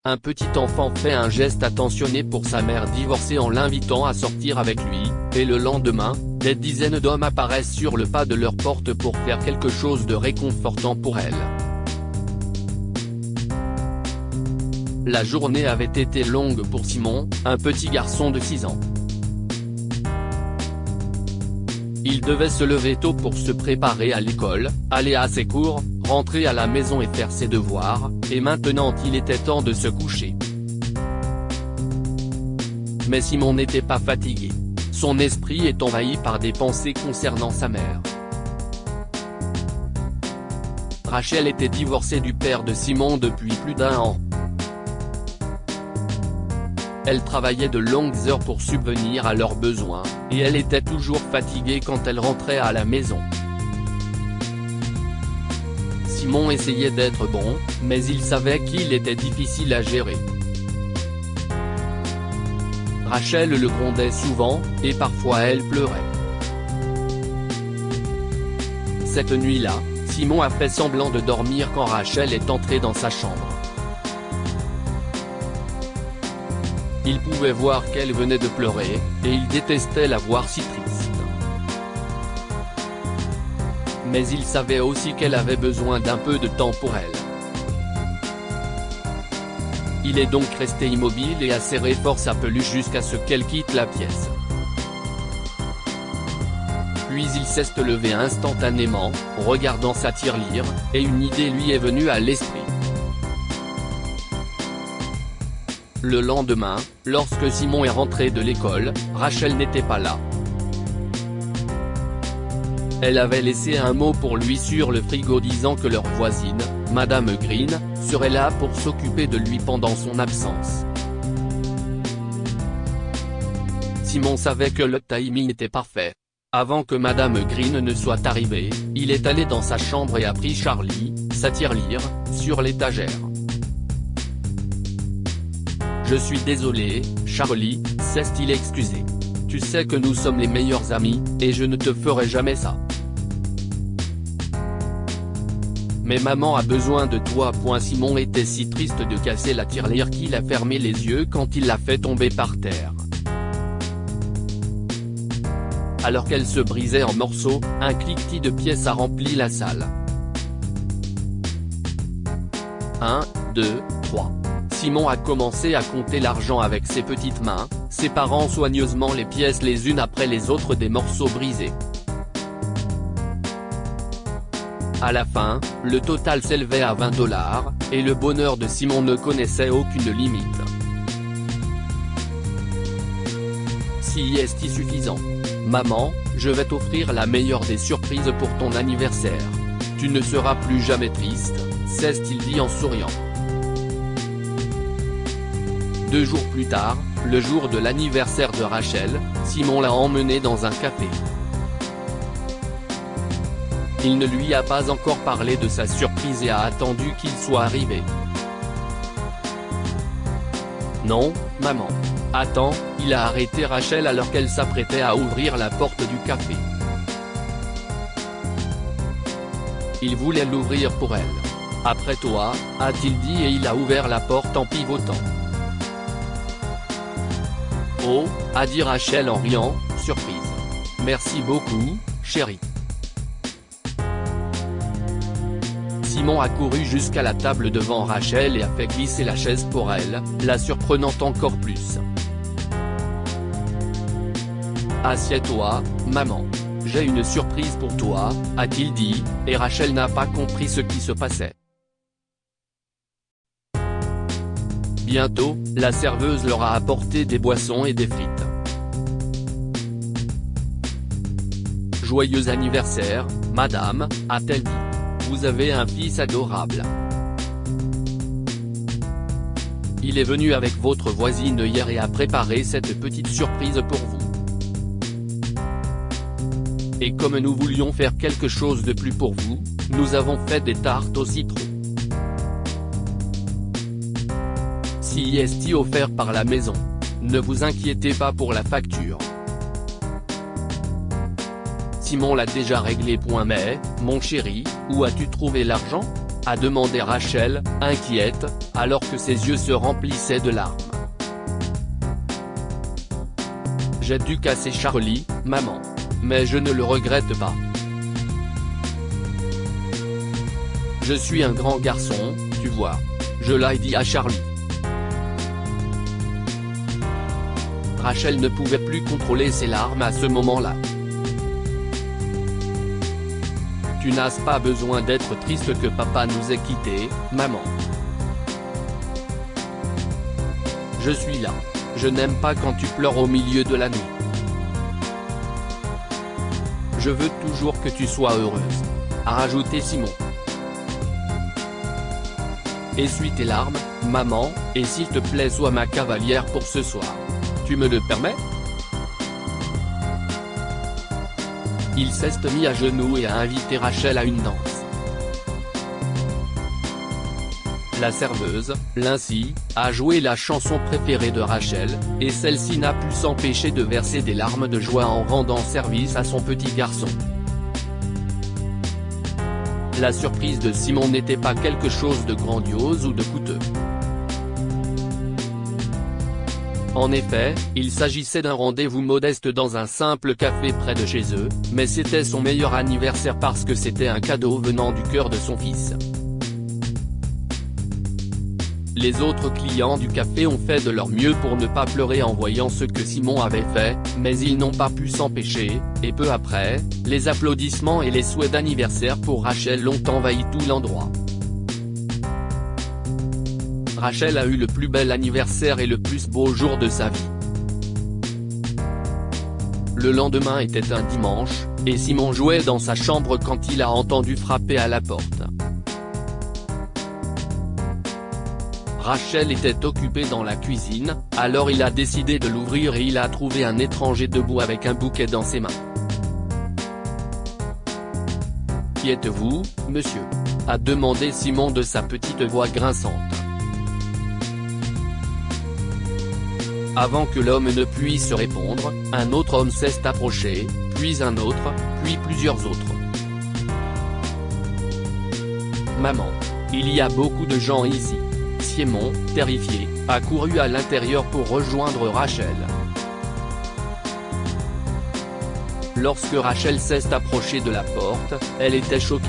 un petit enfant fait un geste attentionné pour sa mère divorcée en l'invitant à sortir avec lui, et le lendemain, des dizaines d'hommes apparaissent sur le pas de leur porte pour faire quelque chose de réconfortant pour elle. La journée avait été longue pour Simon, un petit garçon de 6 ans. Il devait se lever tôt pour se préparer à l'école, aller à ses cours, rentrer à la maison et faire ses devoirs, et maintenant il était temps de se coucher. Mais Simon n'était pas fatigué. Son esprit est envahi par des pensées concernant sa mère. Rachel était divorcée du père de Simon depuis plus d'1 an. Elle travaillait de longues heures pour subvenir à leurs besoins, et elle était toujours fatiguée quand elle rentrait à la maison. Simon essayait d'être bon, mais il savait qu'il était difficile à gérer. Rachel le grondait souvent, et parfois elle pleurait. Cette nuit-là, Simon a fait semblant de dormir quand Rachel est entrée dans sa chambre. Il pouvait voir qu'elle venait de pleurer, et il détestait la voir si triste. Mais il savait aussi qu'elle avait besoin d'un peu de temps pour elle. Il est donc resté immobile et a serré fort sa peluche jusqu'à ce qu'elle quitte la pièce. Puis il s'est levé instantanément, regardant sa tirelire, et une idée lui est venue à l'esprit. Le lendemain, lorsque Simon est rentré de l'école, Rachel n'était pas là. Elle avait laissé un mot pour lui sur le frigo disant que leur voisine, Madame Green, serait là pour s'occuper de lui pendant son absence. Simon savait que le timing était parfait. Avant que Madame Green ne soit arrivée, il est allé dans sa chambre et a pris Charlie, sa tirelire, sur l'étagère. « Je suis désolé, Charlie », s'est-il excusé. « Tu sais que nous sommes les meilleurs amis, et je ne te ferai jamais ça. Mais maman a besoin de toi. » Simon était si triste de casser la tirelire qu'il a fermé les yeux quand il l'a fait tomber par terre. Alors qu'elle se brisait en morceaux, un cliquetis de pièces a rempli la salle. 1, 2, 3. Simon a commencé à compter l'argent avec ses petites mains, séparant soigneusement les pièces les unes après les autres des morceaux brisés. À la fin, le total s'élevait à 20 $, et le bonheur de Simon ne connaissait aucune limite. Si est suffisant. Maman, je vais t'offrir la meilleure des surprises pour ton anniversaire. Tu ne seras plus jamais triste, s'est-il dit en souriant. 2 jours plus tard, le jour de l'anniversaire de Rachel, Simon l'a emmenée dans un café. Il ne lui a pas encore parlé de sa surprise et a attendu qu'il soit arrivé. Non, maman. Attends, il a arrêté Rachel alors qu'elle s'apprêtait à ouvrir la porte du café. Il voulait l'ouvrir pour elle. Après toi, a-t-il dit et il a ouvert la porte en pivotant. Oh, a dit Rachel en riant, surprise. Merci beaucoup, chérie. Simon a couru jusqu'à la table devant Rachel et a fait glisser la chaise pour elle, la surprenant encore plus. Assieds-toi, maman. J'ai une surprise pour toi, a-t-il dit, et Rachel n'a pas compris ce qui se passait. Bientôt, la serveuse leur a apporté des boissons et des frites. Joyeux anniversaire, madame, a-t-elle dit. Vous avez un fils adorable. Il est venu avec votre voisine hier et a préparé cette petite surprise pour vous. Et comme nous voulions faire quelque chose de plus pour vous, nous avons fait des tartes au citron. Si est offert par la maison. Ne vous inquiétez pas pour la facture. Simon l'a déjà réglé. Mais, mon chéri, où as-tu trouvé l'argent? a demandé Rachel, inquiète, alors que ses yeux se remplissaient de larmes. J'ai dû casser Charlie, maman. Mais je ne le regrette pas. Je suis un grand garçon, tu vois. Je l'ai dit à Charlie. Rachel ne pouvait plus contrôler ses larmes à ce moment-là. Tu n'as pas besoin d'être triste que papa nous ait quittés, maman. Je suis là. Je n'aime pas quand tu pleures au milieu de la nuit. Je veux toujours que tu sois heureuse, a rajouté Simon. Essuie tes larmes, maman, et s'il te plaît sois ma cavalière pour ce soir. Tu me le permets? Il s'est mis à genoux et a invité Rachel à une danse. La serveuse, Lindsay, a joué la chanson préférée de Rachel, et celle-ci n'a pu s'empêcher de verser des larmes de joie en rendant service à son petit garçon. La surprise de Simon n'était pas quelque chose de grandiose ou de coûteux. En effet, il s'agissait d'un rendez-vous modeste dans un simple café près de chez eux, mais c'était son meilleur anniversaire parce que c'était un cadeau venant du cœur de son fils. Les autres clients du café ont fait de leur mieux pour ne pas pleurer en voyant ce que Simon avait fait, mais ils n'ont pas pu s'empêcher, et peu après, les applaudissements et les souhaits d'anniversaire pour Rachel ont envahi tout l'endroit. Rachel a eu le plus bel anniversaire et le plus beau jour de sa vie. Le lendemain était un dimanche, et Simon jouait dans sa chambre quand il a entendu frapper à la porte. Rachel était occupée dans la cuisine, alors il a décidé de l'ouvrir et il a trouvé un étranger debout avec un bouquet dans ses mains. « Qui êtes-vous, monsieur ?» a demandé Simon de sa petite voix grinçante. Avant que l'homme ne puisse répondre, un autre homme s'est approché, puis un autre, puis plusieurs autres. « Maman. Il y a beaucoup de gens ici. » Simon, terrifié, a couru à l'intérieur pour rejoindre Rachel. Lorsque Rachel s'est approchée de la porte, elle était choquée.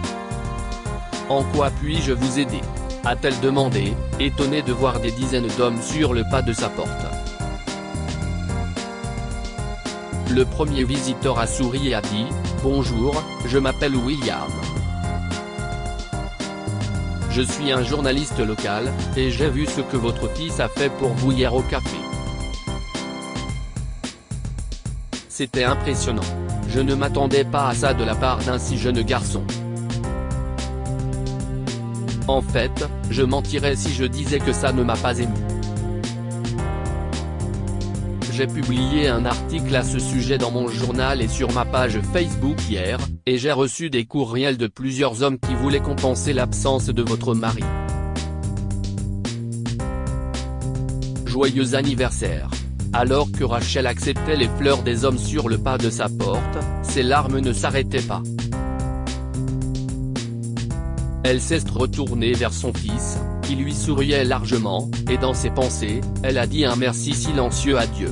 « En quoi puis-je vous aider ?» a-t-elle demandé, étonnée de voir des dizaines d'hommes sur le pas de sa porte. Le premier visiteur a souri et a dit « Bonjour, je m'appelle William. Je suis un journaliste local, et j'ai vu ce que votre fils a fait pour vous hier au café. C'était impressionnant. Je ne m'attendais pas à ça de la part d'un si jeune garçon. En fait, je mentirais si je disais que ça ne m'a pas ému. J'ai publié un article à ce sujet dans mon journal et sur ma page Facebook hier, et j'ai reçu des courriels de plusieurs hommes qui voulaient compenser l'absence de votre mari. Joyeux anniversaire. Alors que Rachel acceptait les fleurs des hommes sur le pas de sa porte, ses larmes ne s'arrêtaient pas. Elle s'est retournée vers son fils, qui lui souriait largement, et dans ses pensées, elle a dit un merci silencieux à Dieu.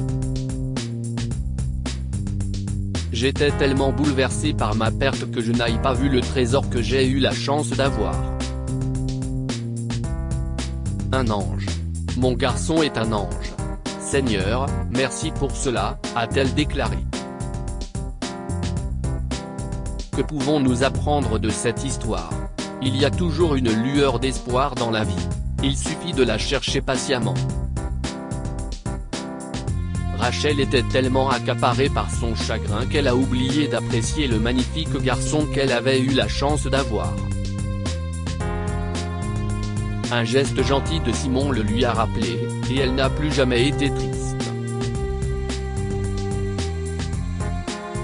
J'étais tellement bouleversée par ma perte que je n'ai pas vu le trésor que j'ai eu la chance d'avoir. Un ange. Mon garçon est un ange. Seigneur, merci pour cela, a-t-elle déclaré. Que pouvons-nous apprendre de cette histoire? Il y a toujours une lueur d'espoir dans la vie. Il suffit de la chercher patiemment. Rachel était tellement accaparée par son chagrin qu'elle a oublié d'apprécier le magnifique garçon qu'elle avait eu la chance d'avoir. Un geste gentil de Simon le lui a rappelé, et elle n'a plus jamais été triste.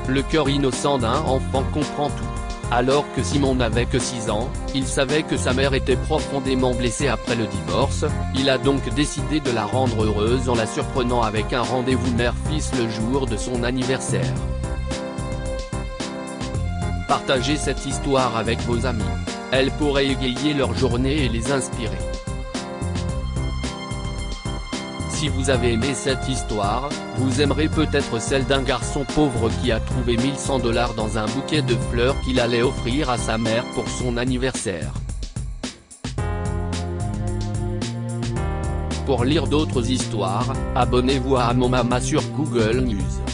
Le cœur innocent d'un enfant comprend tout. Alors que Simon n'avait que 6 ans, il savait que sa mère était profondément blessée après le divorce, il a donc décidé de la rendre heureuse en la surprenant avec un rendez-vous mère-fils le jour de son anniversaire. Partagez cette histoire avec vos amis. Elle pourrait égayer leur journée et les inspirer. Si vous avez aimé cette histoire, vous aimerez peut-être celle d'un garçon pauvre qui a trouvé 1100 $ dans un bouquet de fleurs qu'il allait offrir à sa mère pour son anniversaire. Pour lire d'autres histoires, abonnez-vous à Mon Mama sur Google News.